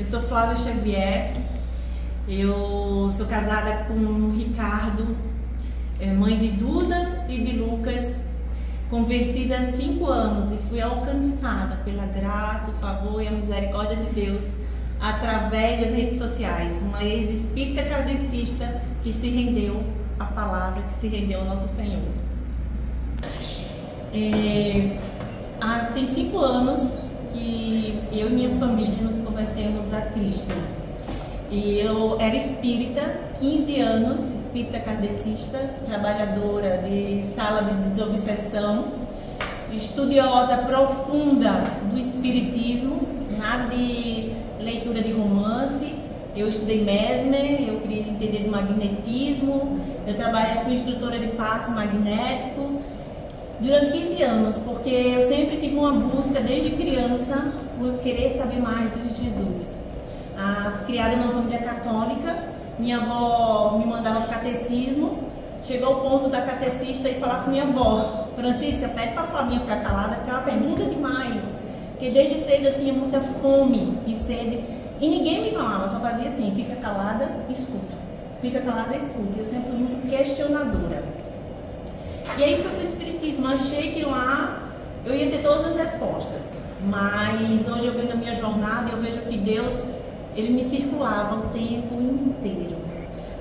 Eu sou Flávia Xavier, eu sou casada com o Ricardo, mãe de Duda e de Lucas, convertida há 5 anos e fui alcançada pela graça, o favor e a misericórdia de Deus através das redes sociais. Uma ex-espírita kardecista que se rendeu à palavra, que se rendeu ao nosso Senhor. Tem 5 anos que eu e minha família nos convertemos a Cristo. E eu era espírita, 15 anos, espírita kardecista, trabalhadora de sala de desobsessão, estudiosa profunda do espiritismo, nada de leitura de romance. Eu estudei Mesmer, eu queria entender do magnetismo, eu trabalhei como instrutora de passe magnético durante 15 anos, porque eu sempre tive uma busca desde criança por querer saber mais de Jesus. Criada numa família católica, minha avó me mandava para catecismo, chegou o ponto da catecista e falar com minha avó: Francisca, pede para a Flavinha ficar calada, porque ela pergunta demais, porque desde cedo eu tinha muita fome e sede, e ninguém me falava, só fazia assim: fica calada, escuta, fica calada, escuta. Eu sempre fui muito questionadora. E aí fui para o espiritismo, achei que lá eu ia ter todas as respostas, mas hoje eu vejo na minha jornada, eu vejo que Deus, Ele me circulava o tempo inteiro.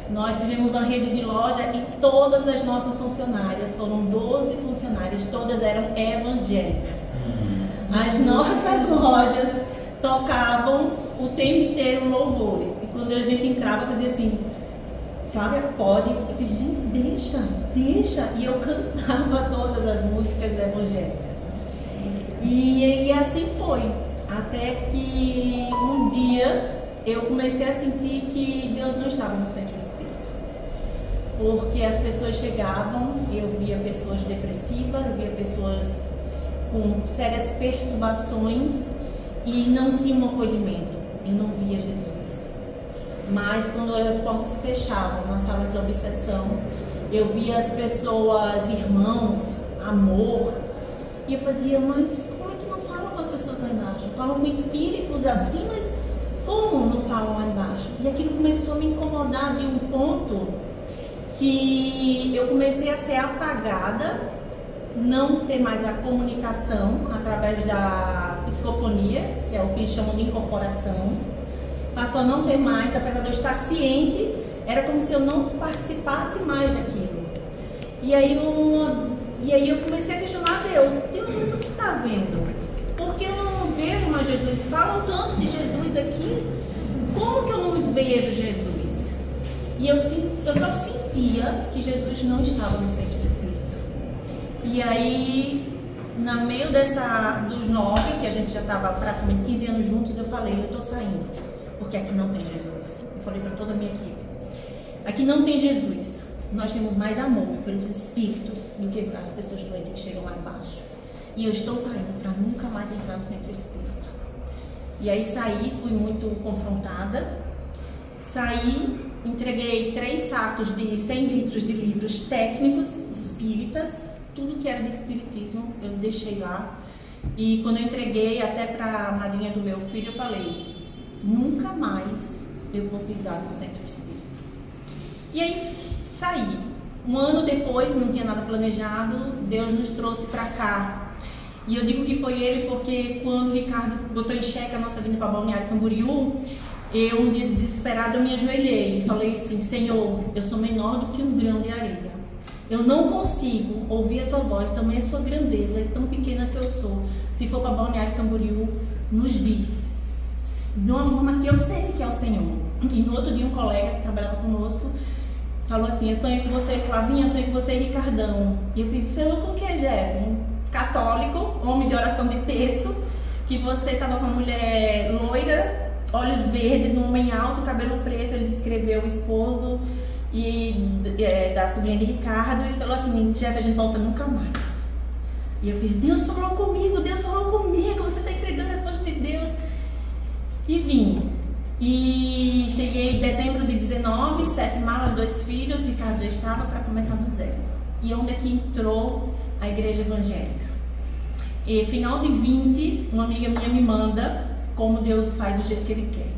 Nós tivemos uma rede de loja e todas as nossas funcionárias, foram 12 funcionárias, todas eram evangélicas. As nossas lojas tocavam o tempo inteiro louvores, e quando a gente entrava, fazia assim: Flávia, pode? Eu fiz: gente, deixa. E eu cantava todas as músicas evangélicas. E assim foi. Até que um dia eu comecei a sentir que Deus não estava no centro espírita. Porque as pessoas chegavam, eu via pessoas depressivas, eu via pessoas com sérias perturbações e não tinha um acolhimento. Eu não via Jesus. Mas quando as portas se fechavam na sala de obsessão, eu via as pessoas, irmãos, amor, e eu fazia: mas como é que não falam com as pessoas lá embaixo? Falam com espíritos assim, mas como não falam lá embaixo? E aquilo começou a me incomodar de um ponto que eu comecei a ser apagada, não ter mais a comunicação através da psicofonia, que é o que eles chamam de incorporação. Passou a não ter mais, apesar de eu estar ciente, era como se eu não participasse mais daquilo. E aí eu comecei a questionar Deus: mas o que está vendo? Porque eu não vejo mais Jesus? Falam tanto de Jesus aqui, como que eu não vejo Jesus? E eu só sentia que Jesus não estava no centro espírita. E aí, no meio dos 9, que a gente já estava praticamente 15 anos juntos, eu falei: eu estou saindo, porque aqui não tem Jesus. Eu falei para toda a minha equipe: aqui não tem Jesus. Nós temos mais amor pelos espíritos do que as pessoas doentes que chegam lá embaixo. E eu estou saindo para nunca mais entrar no centro espírita. E aí saí, fui muito confrontada. Saí, entreguei 3 sacos de 100 litros de livros técnicos espíritas, tudo que era de espiritismo eu deixei lá. E quando eu entreguei até para a madrinha do meu filho, eu falei: nunca mais eu vou pisar no centro espírita. E aí saí. Um ano depois, não tinha nada planejado, Deus nos trouxe para cá. E eu digo que foi Ele porque quando o Ricardo botou em xeque a nossa vinda para Balneário Camboriú, eu, um dia desesperado, eu me ajoelhei e falei assim: Senhor, eu sou menor do que um grão de areia. Eu não consigo ouvir a Tua voz, também a Sua grandeza, é tão pequena que eu sou. Se for para Balneário Camboriú, nos diz, de uma forma que eu sei que é o Senhor. E no outro dia um colega que trabalhava conosco falou assim: eu sonhei com você, Flavinha, eu sonhei com você, Ricardão. E eu fiz: sonhou com o que, Jeff? Um católico, homem de oração de texto, que você estava com uma mulher loira, olhos verdes, um homem alto, cabelo preto. Ele descreveu o esposo da sobrinha de Ricardo e falou assim: Jeff, a gente volta nunca mais. E eu fiz: Deus falou comigo, você está entregando as coisas de Deus. E vim. E cheguei em dezembro de 19, 7 malas, 2 filhos, Ricardo já estava para começar do zero. E onde é que entrou a igreja evangélica? E final de 20, uma amiga minha me manda como Deus faz do jeito que Ele quer.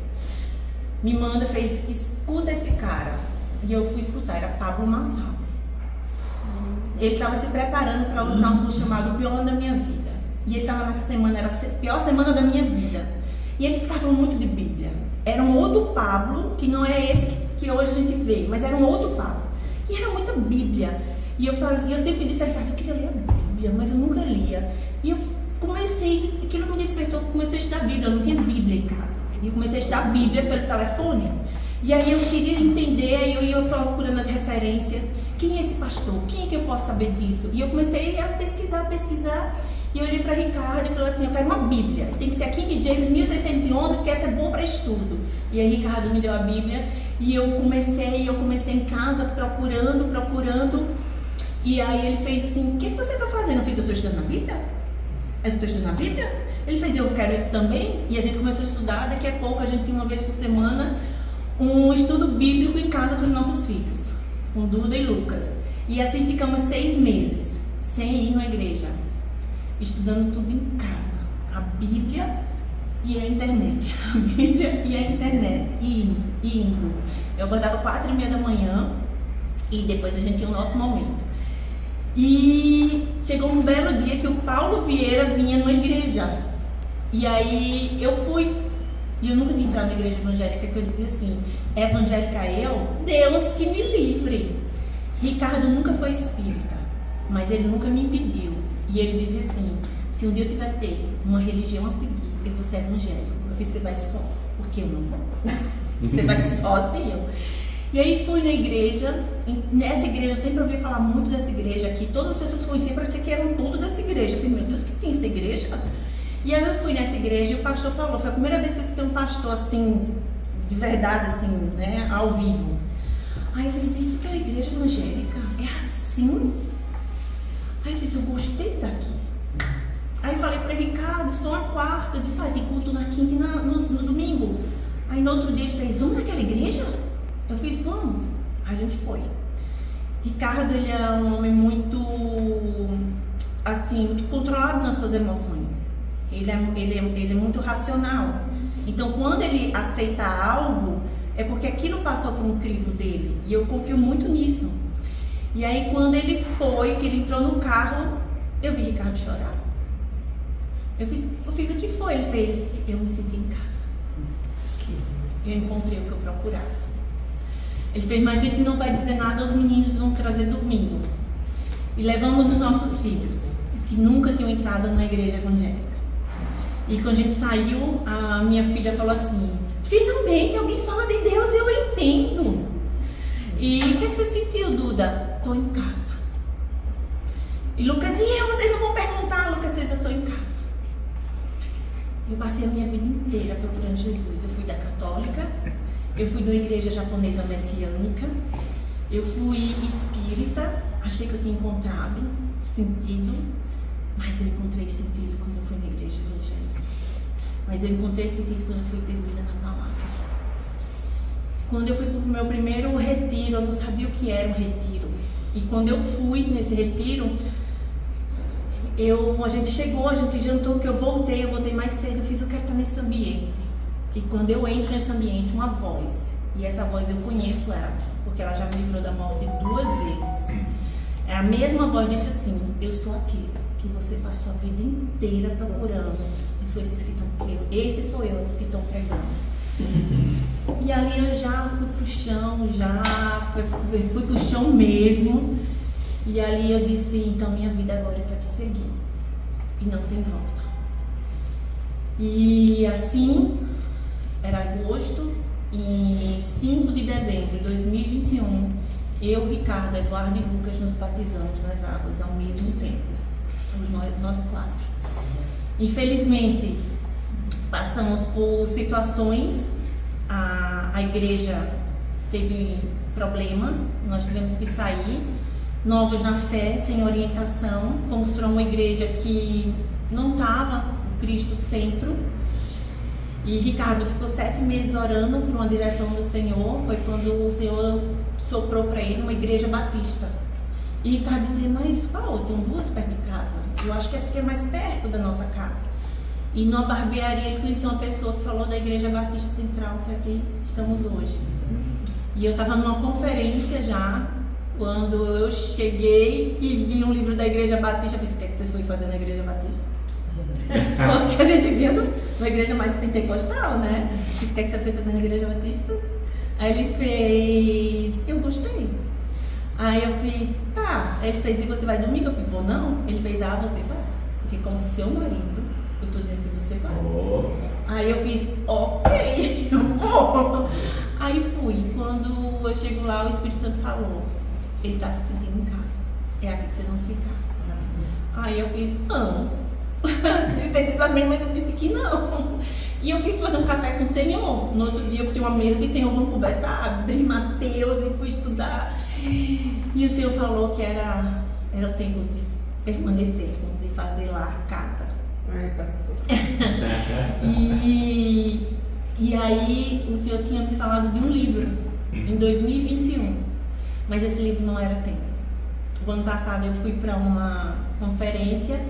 me manda, fez, escuta esse cara. E eu fui escutar, era Pablo Marçal. Ele estava se preparando para usar um curso chamado O Pior da Minha Vida. E ele estava na semana, era a pior semana da minha vida. E ele ficava muito de Bíblia. Era um outro Pablo, que não é esse que hoje a gente vê, mas era um outro Pablo. E era muita Bíblia. E eu sempre disse a Ricardo, eu queria ler a Bíblia, mas eu nunca lia. E eu comecei, aquilo me despertou, comecei a estudar Bíblia, eu não tinha Bíblia em casa. E eu comecei a estudar Bíblia pelo telefone. E aí eu queria entender, aí eu ia procurando as referências. Quem é esse pastor? Quem é que eu posso saber disso? E eu comecei a pesquisar. E eu olhei para Ricardo e falei assim, eu quero uma Bíblia. Tem que ser a King James 1611, porque essa é boa para estudo. E aí Ricardo me deu a Bíblia. E eu comecei em casa procurando. E aí ele fez assim, o que você está fazendo? Eu fiz, eu estou estudando a Bíblia? Eu estou estudando a Bíblia? Ele fez, eu quero isso também. E a gente começou a estudar. Daqui a pouco a gente tem uma vez por semana um estudo bíblico em casa com os nossos filhos, com Duda e Lucas. E assim ficamos 6 meses sem ir na igreja, estudando tudo em casa, a Bíblia e a internet, a Bíblia e a internet, e indo. Eu acordava 4h30 da manhã e depois a gente tinha o nosso momento. E chegou um belo dia que o Paulo Vieira vinha numa igreja, e aí eu fui. E eu nunca tinha entrado na igreja evangélica, que eu dizia assim, evangélica eu? Deus que me livre. Ricardo nunca foi espírita, mas ele nunca me impediu. E ele dizia assim, se um dia eu tiver ter uma religião a seguir, eu vou ser evangélico. Eu falei, você vai só, porque eu não vou. Você vai sozinho. E aí fui na igreja, nessa igreja eu sempre ouvi falar muito dessa igreja aqui. Todas as pessoas que conheciam pareciam que eram tudo dessa igreja. Eu falei, meu Deus, o que tem essa igreja? E aí eu fui nessa igreja e o pastor falou, foi a primeira vez que eu escutei um pastor assim, de verdade assim, né, ao vivo. Aí eu falei, isso que é uma igreja evangélica? É assim? Aí eu disse, eu gostei daqui. Aí eu falei para Ricardo, isso foi uma quarta, eu disse, tem culto na quinta e no domingo. Aí no outro dia ele fez, vamos naquela igreja? Eu fiz, vamos. Aí a gente foi. Ricardo, ele é um homem muito, assim, muito controlado nas suas emoções. Ele é muito racional. Então, quando ele aceita algo, é porque aquilo passou por um crivo dele. E eu confio muito nisso. E aí, quando ele foi, que ele entrou no carro, eu vi Ricardo chorar. Eu fiz o que foi? Ele fez, eu me senti em casa. Eu encontrei o que eu procurava. Ele fez, mas a gente não vai dizer nada, os meninos vão trazer domingo. E levamos os nossos filhos, que nunca tinham entrado numa igreja evangélica. E quando a gente saiu, a minha filha falou assim, finalmente alguém fala de Deus e eu entendo. E o que você sentiu, Duda? Estou em casa. E Lucas, e eu? Vocês não vão perguntar, Lucas, eu estou em casa. Eu passei a minha vida inteira procurando Jesus. Eu fui da católica, eu fui de uma igreja japonesa messiânica, eu fui espírita, achei que eu tinha encontrado sentido, mas eu encontrei sentido quando eu fui na igreja evangélica. Mas eu encontrei sentido quando eu fui ter vida na palavra. Quando eu fui para o meu primeiro retiro, eu não sabia o que era um retiro. E quando eu fui nesse retiro, a gente chegou, a gente jantou, que eu voltei mais cedo, eu quero estar nesse ambiente. E quando eu entro nesse ambiente, uma voz, e essa voz eu conheço ela, porque ela já me livrou da morte 2 vezes. É a mesma voz, disse assim, eu sou aquele que você passou a vida inteira procurando. Esses sou eu, esses que estão pregando. E ali eu já fui pro chão, fui pro chão mesmo. E ali eu disse, então minha vida agora é para te seguir. E não tem volta. E assim, era agosto, em 5 de dezembro de 2021, eu, Ricardo, Eduardo e Lucas nos batizamos nas águas ao mesmo tempo. Nós 4. Infelizmente, passamos por situações, a igreja teve problemas, nós tivemos que sair, novos na fé, sem orientação, fomos para uma igreja que não estava o Cristo centro, e Ricardo ficou 7 meses orando por uma direção do Senhor. Foi quando o Senhor soprou para ele uma igreja batista. E Ricardo dizia, mas Paulo, tem 2 perto de casa, eu acho que essa aqui é mais perto da nossa casa. E numa barbearia ele conheceu uma pessoa que falou da Igreja Batista Central, que aqui estamos hoje. E eu estava numa conferência já, quando eu cheguei, que vi um livro da Igreja Batista. Eu disse: o que é que você foi fazer na Igreja Batista? Porque a gente via uma igreja mais pentecostal, né? Eu disse: o que é que você foi fazer na Igreja Batista? Aí ele fez: eu gostei. Aí eu fiz: tá. Aí ele fez: e você vai domingo? Eu falei: vou não. Ele fez: ah, você vai. Porque como seu marido, eu tô dizendo que você vai. Aí eu fiz: ok, eu vou. Aí fui. Quando eu chego lá, o Espírito Santo falou: ele tá se sentindo em casa. É aqui que vocês vão ficar. Aí eu fiz: não. Disse amém, mas eu disse que não. E eu fui fazer um café com o Senhor. No outro dia eu botei uma mesa e disse: Senhor, vamos conversar. Abri Mateus e fui estudar. E o Senhor falou que era o tempo de permanecermos, de fazer lá casa. Ai, pastor. E aí o Senhor tinha me falado de um livro em 2021, mas esse livro não era tempo. O ano passado eu fui para uma conferência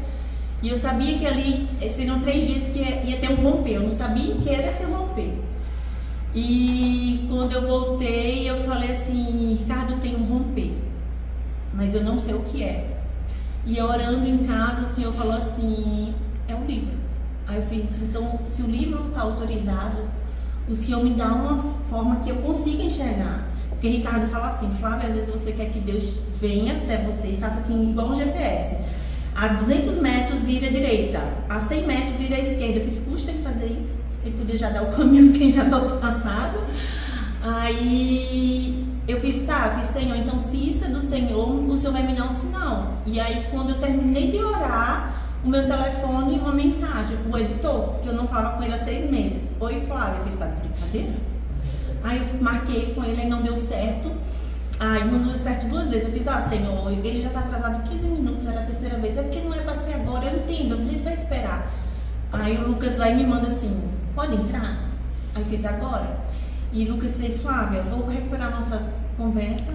e eu sabia que ali seriam 3 dias que ia ter um romper. Eu não sabia que era esse romper. E quando eu voltei, eu falei assim: Ricardo, tem um romper, mas eu não sei o que é. E orando em casa, o Senhor falou assim: é um livro. Aí eu fiz: então, se o livro está autorizado, o Senhor me dá uma forma que eu consiga enxergar. Porque Ricardo fala assim: Flávia, às vezes você quer que Deus venha até você e faça assim, igual um GPS. A 200 metros vira à direita, a 100 metros vira à esquerda. Eu fiz: custa ele fazer isso? Ele podia já dar o caminho de quem já está passado. Aí eu fiz: tá, eu fiz: Senhor, então se isso é do Senhor, o Senhor vai me dar um sinal. E aí quando eu terminei de orar, o meu telefone, uma mensagem, o editor, que eu não falava com ele há 6 meses: oi Flávia. Eu fiz: tá de brincadeira? Aí eu marquei com ele e não deu certo. Aí não deu certo 2 vezes. Eu fiz: ah, Senhor, ele já está atrasado 15 minutos, era a 3ª vez. É porque não é para ser agora, eu entendo, a gente vai esperar. Aí o Lucas vai e me manda assim: pode entrar? Aí eu fiz: agora. E Lucas fez: Flávia, eu vou recuperar a nossa conversa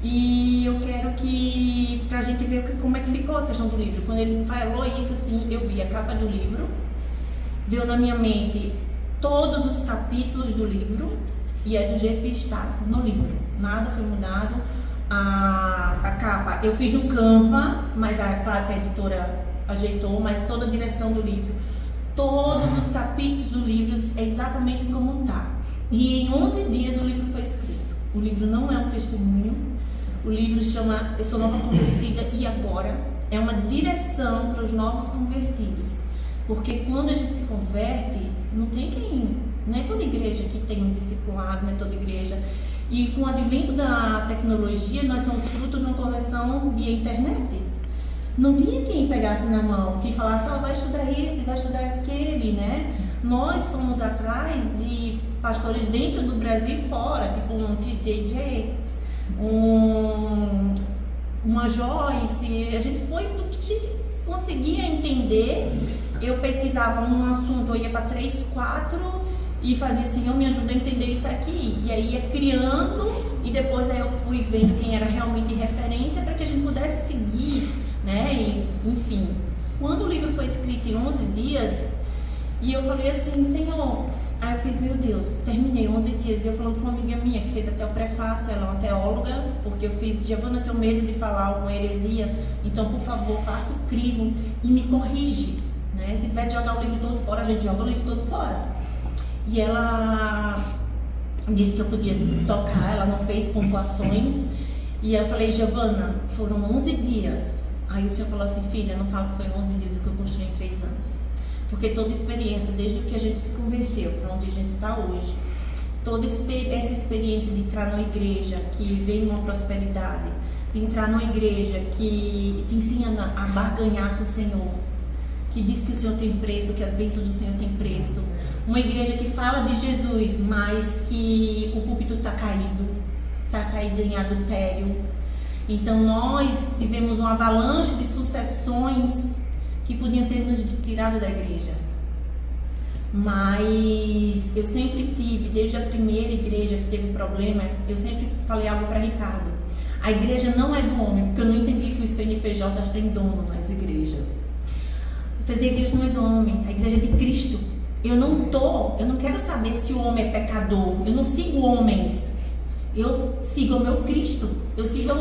e eu quero que, pra gente ver como é que ficou a questão do livro. Quando ele falou isso assim, eu vi a capa do livro, veio na minha mente todos os capítulos do livro e é do jeito que está no livro, nada foi mudado. A capa eu fiz no Canva, mas claro que a editora ajeitou, mas toda a direção do livro, todos os capítulos do livro é exatamente como está. E em 11 dias o livro foi escrito. O livro não é um testemunho, o livro chama Eu Sou Nova Convertida e Agora. É uma direção para os novos convertidos, porque quando a gente se converte, não é toda igreja que tem um discipulado, não é toda igreja. E com o advento da tecnologia, nós somos fruto de uma conversão via internet. Não tinha quem pegasse na mão, que falasse: vai estudar esse, vai estudar aquele, né? Nós fomos atrás de pastores dentro do Brasil e fora, tipo um T.J. Jakes, uma Joyce. A gente foi do que a gente conseguia entender. Eu pesquisava um assunto, eu ia para 3, 4 e fazia: Senhor, me ajuda a entender isso aqui. E aí ia criando, e depois aí eu fui vendo quem era realmente referência para que a gente pudesse seguir, né? E, enfim, quando o livro foi escrito em 11 dias, e eu falei assim: Senhor, aí eu fiz: meu Deus, terminei 11 dias. E eu falando com uma amiga minha que fez até o prefácio, ela é uma teóloga, porque eu fiz: Giovana, eu tenho medo de falar alguma heresia, então por favor, faça o crivo e me corrige, né? Se tiver de jogar o livro todo fora, a gente joga o livro todo fora. E ela disse que eu podia tocar, ela não fez pontuações. E eu falei: Giovana, foram 11 dias. Aí o Senhor falou assim: filha, não fala que foi 11 dias o que eu construí em 3 anos. Porque toda experiência, desde que a gente se converteu para onde a gente está hoje, toda essa experiência de entrar numa igreja que vem uma prosperidade, de entrar numa igreja que te ensina a barganhar com o Senhor, que diz que o Senhor tem preço, que as bênçãos do Senhor têm preço, uma igreja que fala de Jesus, mas que o púlpito está caído em adultério. Então nós tivemos uma avalanche de sucessões que podiam ter nos tirado da igreja. Mas eu sempre tive, desde a primeira igreja que teve problema, eu sempre falei algo para Ricardo: a igreja não é do homem, porque eu não entendi que os CNPJs têm dono nas igrejas. fazer a igreja não é do homem, a igreja é de Cristo. Eu não quero saber se o homem é pecador, eu não sigo homens, eu sigo o meu Cristo, eu sigo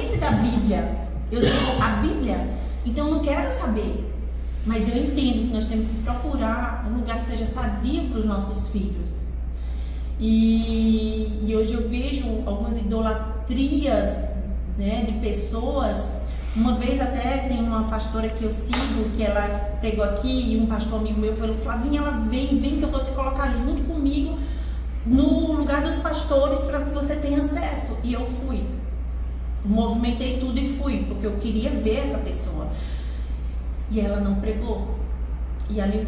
esse da Bíblia, eu sigo a Bíblia, então eu não quero saber, mas eu entendo que nós temos que procurar um lugar que seja sadio para os nossos filhos. E hoje eu vejo algumas idolatrias, né, de pessoas. Uma vez até tem uma pastora que eu sigo, que ela pregou aqui, e um pastor amigo meu falou: Flavinha, ela vem que eu vou te colocar junto comigo no lugar dos pastores para que você tenha acesso. E eu fui, movimentei tudo e fui, porque eu queria ver essa pessoa. E ela não pregou. E ali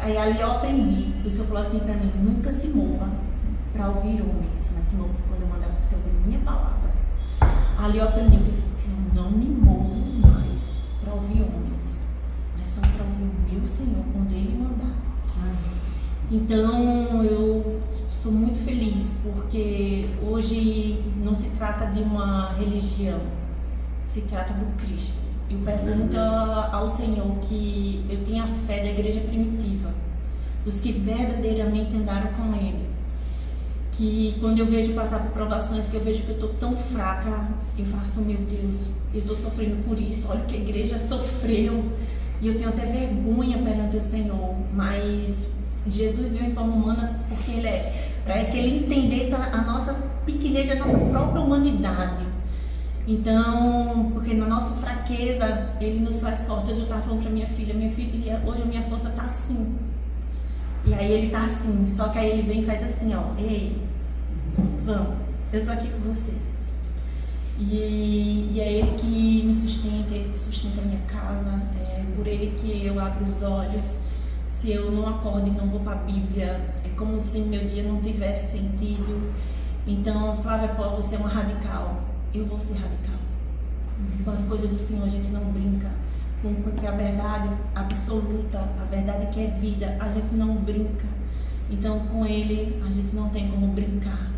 ali eu aprendi, que o Senhor falou assim para mim: nunca se mova para ouvir homens, mas se mova quando eu mandar você ouvir minha palavra. Ali eu aprendi, eu falei: eu não me movo mais para ouvir homens, mas só para ouvir o meu Senhor quando Ele mandar. Então eu sou muito feliz, porque hoje não se trata de uma religião, se trata do Cristo. Eu peço muito ao Senhor que eu tenha a fé da igreja primitiva, dos que verdadeiramente andaram com Ele. Que quando eu vejo passar por provações, que eu vejo que eu estou tão fraca, eu faço: meu Deus, eu estou sofrendo por isso, olha o que a igreja sofreu, e eu tenho até vergonha perante o Senhor, mas Jesus veio em forma humana porque Ele para que Ele entendesse a nossa pequenez, a nossa própria humanidade. Então, porque na nossa fraqueza Ele nos faz fortes. Hoje eu estava falando para minha filha, hoje a minha força está assim. E aí ele tá assim, só que aí ele vem e faz assim, ó: ei, vamos, eu tô aqui com você. E é Ele que me sustenta, Ele que sustenta a minha casa, é por Ele que eu abro os olhos. Se eu não acordo e não vou para a Bíblia, é como se meu dia não tivesse sentido. Então, Flávia Paula, você é uma radical. Eu vou ser radical. Com as coisas do Senhor a gente não brinca. Porque a verdade absoluta, a verdade que é vida, a gente não brinca. Então com Ele a gente não tem como brincar.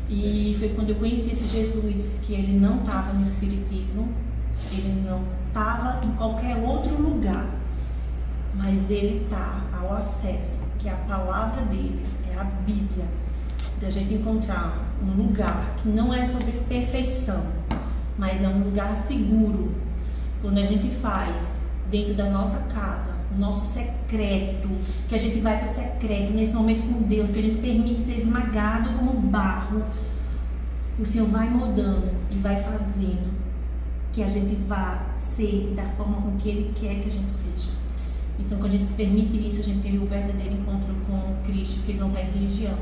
E foi quando eu conheci esse Jesus, que Ele não estava no espiritismo, Ele não estava em qualquer outro lugar, mas Ele está ao acesso, que é a palavra dele, é a Bíblia, da gente encontrar um lugar que não é sobre perfeição, mas é um lugar seguro. Quando a gente faz dentro da nossa casa, o nosso secreto, que a gente vai para o secreto, nesse momento com Deus, que a gente permite ser esmagado como barro, o Senhor vai moldando e vai fazendo que a gente vá ser da forma com que Ele quer que a gente seja. Então, quando a gente se permite isso, a gente tem o verdadeiro encontro com Cristo, que Ele não está em religião,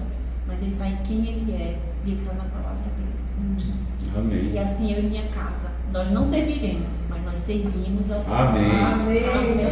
mas Ele está em quem Ele é, e Ele está na palavra dele. Amém. E assim eu e minha casa, nós não serviremos, mas nós servimos ao Senhor. Amém. Amém.